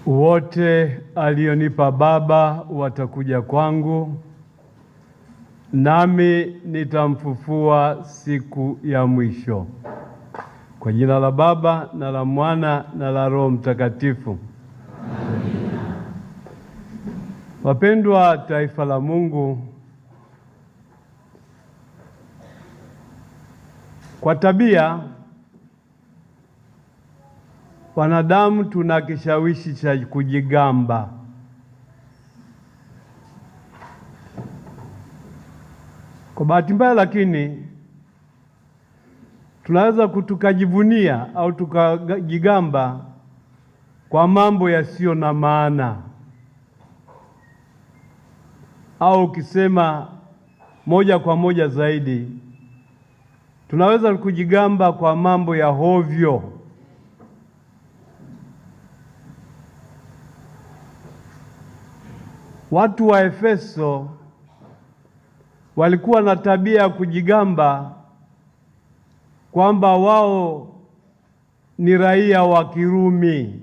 Wote alionipa Baba watakuja kwangu, nami nitamfufua siku ya mwisho. Kwa jina la Baba na la Mwana na la Roho Mtakatifu. Amina. Wapendwa taifa la Mungu, kwa tabia wanadamu tuna kishawishi cha kujigamba. Kwa bahati mbaya lakini tunaweza tukajivunia au tukajigamba kwa mambo yasiyo na maana, au ukisema moja kwa moja zaidi, tunaweza kujigamba kwa mambo ya hovyo. Watu wa Efeso walikuwa na tabia ya kujigamba kwamba wao ni raia wa Kirumi,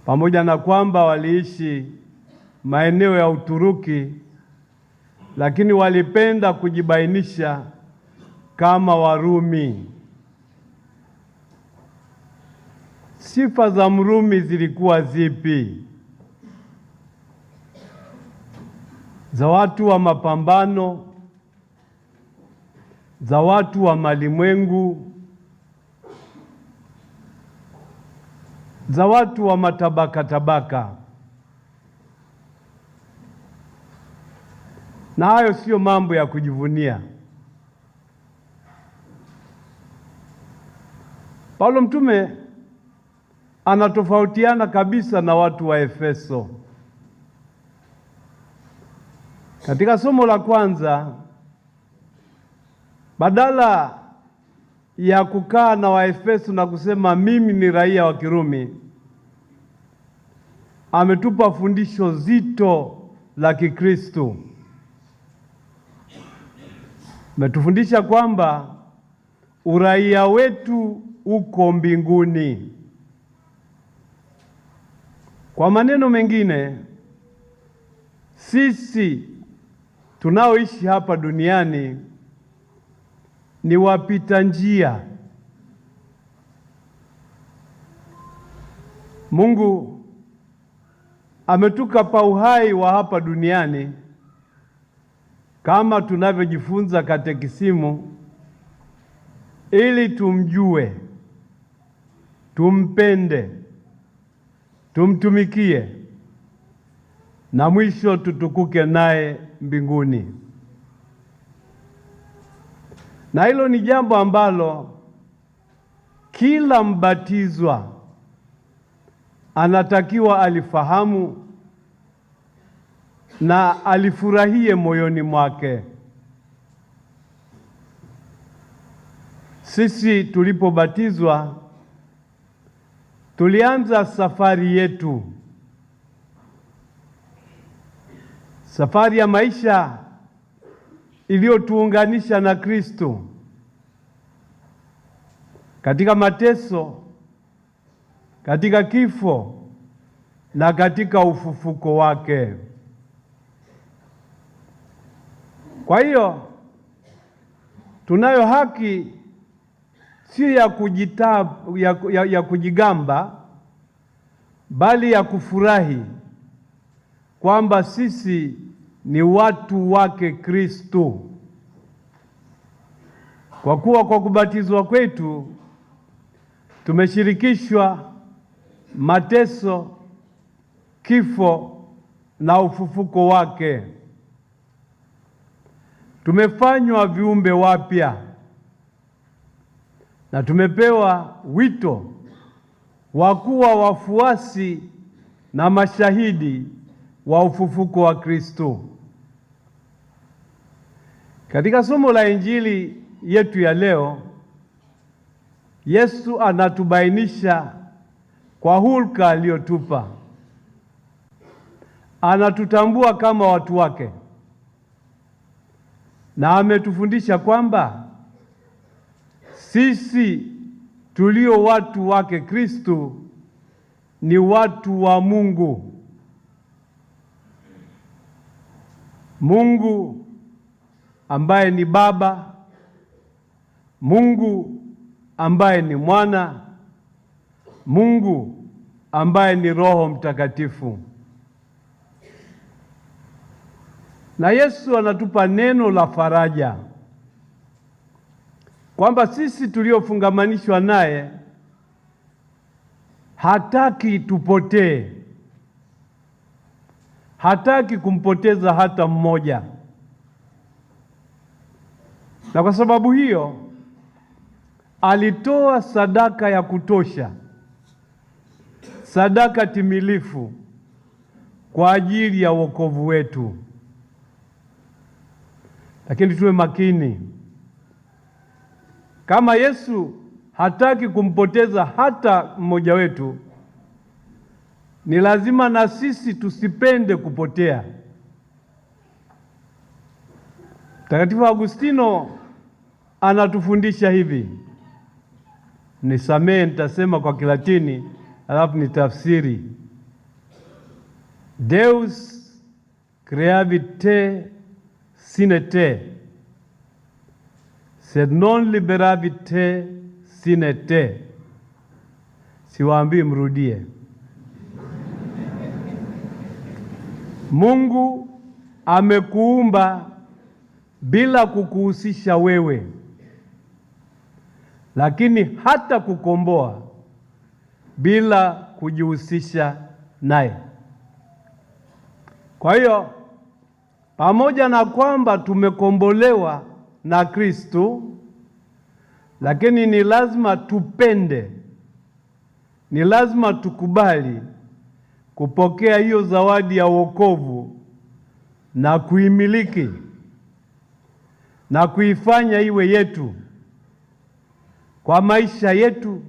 pamoja na kwamba waliishi maeneo ya Uturuki, lakini walipenda kujibainisha kama Warumi. Sifa za Mrumi zilikuwa zipi? Za watu wa mapambano, za watu wa malimwengu, za watu wa matabaka tabaka. Na hayo sio mambo ya kujivunia. Paulo mtume anatofautiana kabisa na watu wa Efeso. Katika somo la kwanza, badala ya kukaa na Waefeso na kusema mimi ni raia wa Kirumi, ametupa fundisho zito la Kikristo. Ametufundisha kwamba uraia wetu uko mbinguni. Kwa maneno mengine, sisi tunaoishi hapa duniani ni wapita njia. Mungu ametupa uhai wa hapa duniani kama tunavyojifunza katekisimu, ili tumjue, tumpende, tumtumikie na mwisho tutukuke naye mbinguni. Na hilo ni jambo ambalo kila mbatizwa anatakiwa alifahamu na alifurahie moyoni mwake. Sisi tulipobatizwa tulianza safari yetu, safari ya maisha iliyotuunganisha na Kristo katika mateso, katika kifo na katika ufufuko wake. Kwa hiyo tunayo haki si ya kujigamba, bali ya kufurahi kwamba sisi ni watu wake Kristo, kwa kuwa kwa kubatizwa kwetu tumeshirikishwa mateso, kifo na ufufuko wake. Tumefanywa viumbe wapya na tumepewa wito wa kuwa wafuasi na mashahidi wa ufufuko wa Kristo. Katika somo la Injili yetu ya leo, Yesu anatubainisha kwa hulka aliyotupa. Anatutambua kama watu wake na ametufundisha kwamba sisi tulio watu wake Kristo ni watu wa Mungu. Mungu ambaye ni Baba, Mungu ambaye ni Mwana, Mungu ambaye ni Roho Mtakatifu. Na Yesu anatupa neno la faraja kwamba sisi tuliofungamanishwa naye hataki tupotee, hataki kumpoteza hata mmoja. Na kwa sababu hiyo alitoa sadaka ya kutosha, sadaka timilifu kwa ajili ya wokovu wetu. Lakini tuwe makini, kama Yesu hataki kumpoteza hata mmoja wetu, ni lazima na sisi tusipende kupotea. Mtakatifu Agustino anatufundisha hivi, nisamehe nitasema kwa Kilatini alafu nitafsiri: Deus creavit te sine te, sed non liberavit te sine te. Siwaambii mrudie. Mungu amekuumba bila kukuhusisha wewe, lakini hata kukomboa bila kujihusisha naye. Kwa hiyo pamoja na kwamba tumekombolewa na Kristo, lakini ni lazima tupende, ni lazima tukubali kupokea hiyo zawadi ya wokovu na kuimiliki na kuifanya iwe yetu, kwa maisha yetu,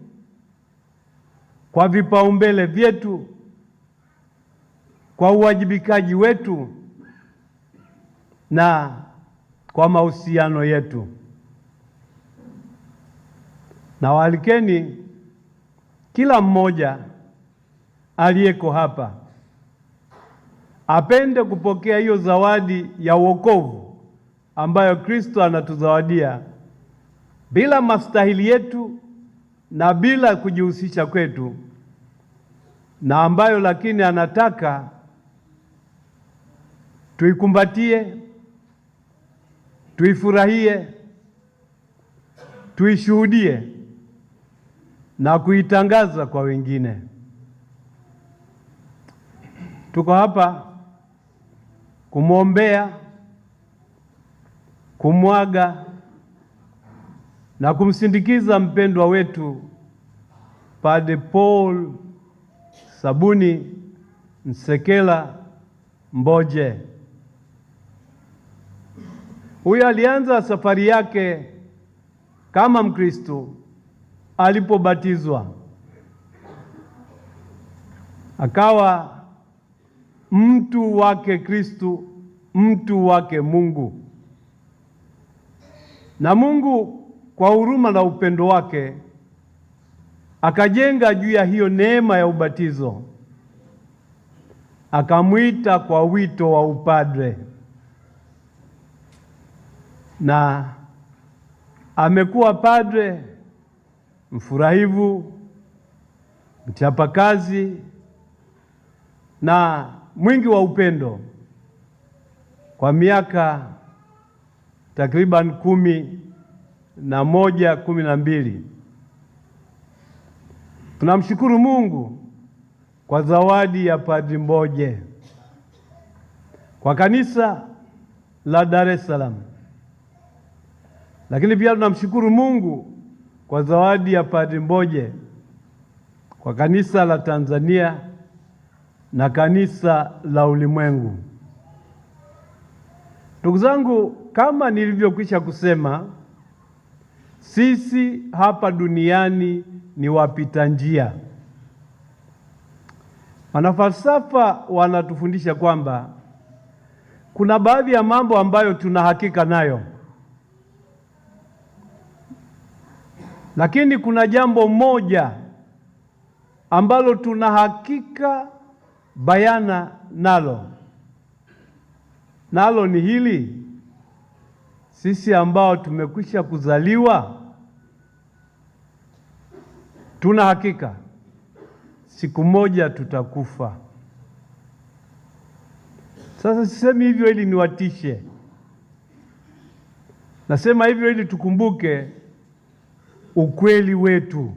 kwa vipaumbele vyetu, kwa uwajibikaji wetu na kwa mahusiano yetu. Na waalikeni kila mmoja aliyeko hapa apende kupokea hiyo zawadi ya wokovu ambayo Kristo anatuzawadia bila mastahili yetu na bila kujihusisha kwetu, na ambayo lakini anataka tuikumbatie, tuifurahie, tuishuhudie na kuitangaza kwa wengine. Tuko hapa kumwombea, kumwaga na kumsindikiza mpendwa wetu Padre Paul Sabuni Nsekela Mboje. Huyu alianza safari yake kama Mkristo alipobatizwa, akawa mtu wake Kristo, mtu wake Mungu. Na Mungu kwa huruma na upendo wake akajenga juu ya hiyo neema ya ubatizo, akamwita kwa wito wa upadre, na amekuwa padre mfurahivu, mchapakazi na mwingi wa upendo kwa miaka takriban 12. Tunamshukuru Mungu kwa zawadi ya Padri Mboje kwa kanisa la Dar es Salaam, lakini pia tunamshukuru Mungu kwa zawadi ya Padri Mboje kwa kanisa la Tanzania na kanisa la ulimwengu. Ndugu zangu, kama nilivyokwisha kusema, sisi hapa duniani ni wapita njia. Wanafalsafa wanatufundisha kwamba kuna baadhi ya mambo ambayo tuna hakika nayo, lakini kuna jambo moja ambalo tuna hakika bayana nalo ni hili: sisi ambao tumekwisha kuzaliwa tuna hakika siku moja tutakufa. Sasa sisemi hivyo ili niwatishe, nasema hivyo ili tukumbuke ukweli wetu.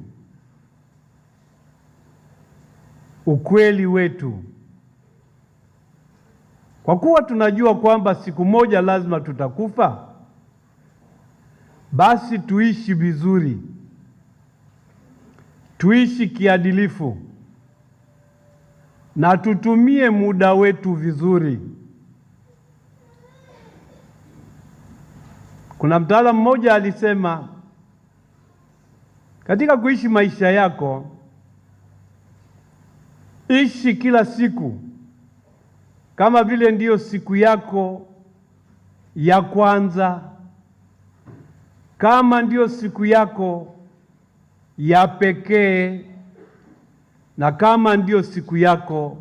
Kwa kuwa tunajua kwamba siku moja lazima tutakufa, basi tuishi vizuri, tuishi kiadilifu na tutumie muda wetu vizuri. Kuna mtaalamu mmoja alisema, katika kuishi maisha yako, ishi kila siku kama vile ndiyo siku yako ya kwanza, kama ndiyo siku yako ya pekee, na kama ndiyo siku yako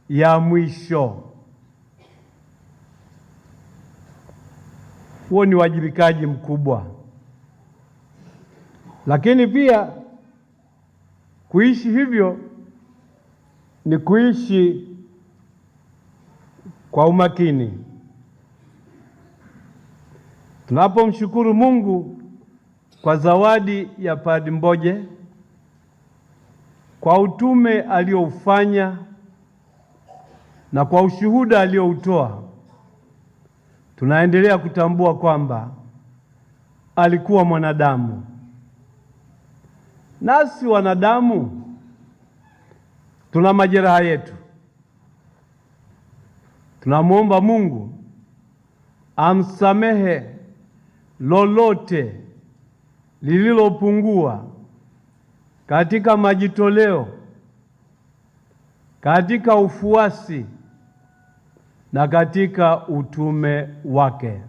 ya mwisho. Huo ni wajibikaji mkubwa, lakini pia kuishi hivyo ni kuishi kwa umakini. Tunapomshukuru Mungu kwa zawadi ya Padre Mboje, kwa utume alioufanya na kwa ushuhuda alioutoa, tunaendelea kutambua kwamba alikuwa mwanadamu. Nasi wanadamu tuna majeraha yetu. Tunamwomba Mungu amsamehe lolote lililopungua katika majitoleo, katika ufuasi na katika utume wake.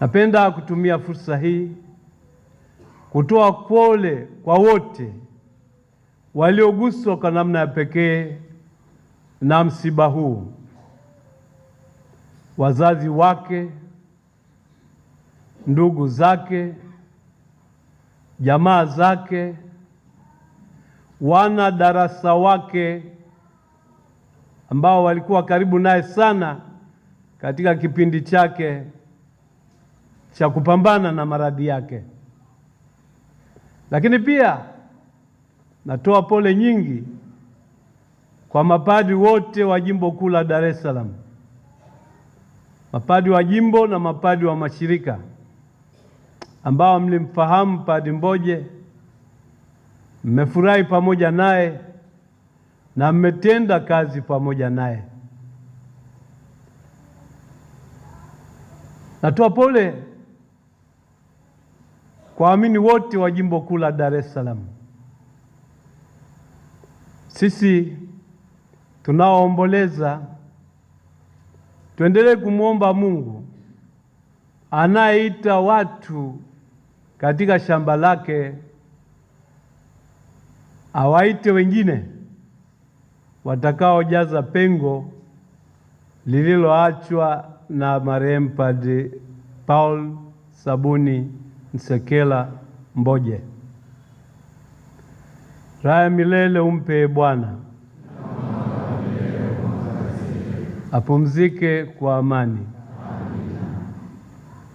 Napenda kutumia fursa hii kutoa pole kwa wote walioguswa kwa namna ya pekee na msiba huu: wazazi wake, ndugu zake, jamaa zake, wana darasa wake ambao walikuwa karibu naye sana katika kipindi chake cha kupambana na maradhi yake. Lakini pia natoa pole nyingi kwa mapadri wote wa Jimbo Kuu la Dar es Salaam, mapadri wa jimbo na mapadri wa mashirika ambao mlimfahamu Padre Mboje, mmefurahi pamoja naye na mmetenda kazi pamoja naye. Natoa pole kwa waamini wote wa Jimbo Kuu la Dar es Salaam. Sisi tunaoomboleza tuendelee kumwomba Mungu anayeita watu katika shamba lake awaite wengine watakaojaza pengo lililoachwa na marehemu Padre Paul Sabuni Nsekela Mboje. Raha milele umpe Bwana, apumzike kwa amani.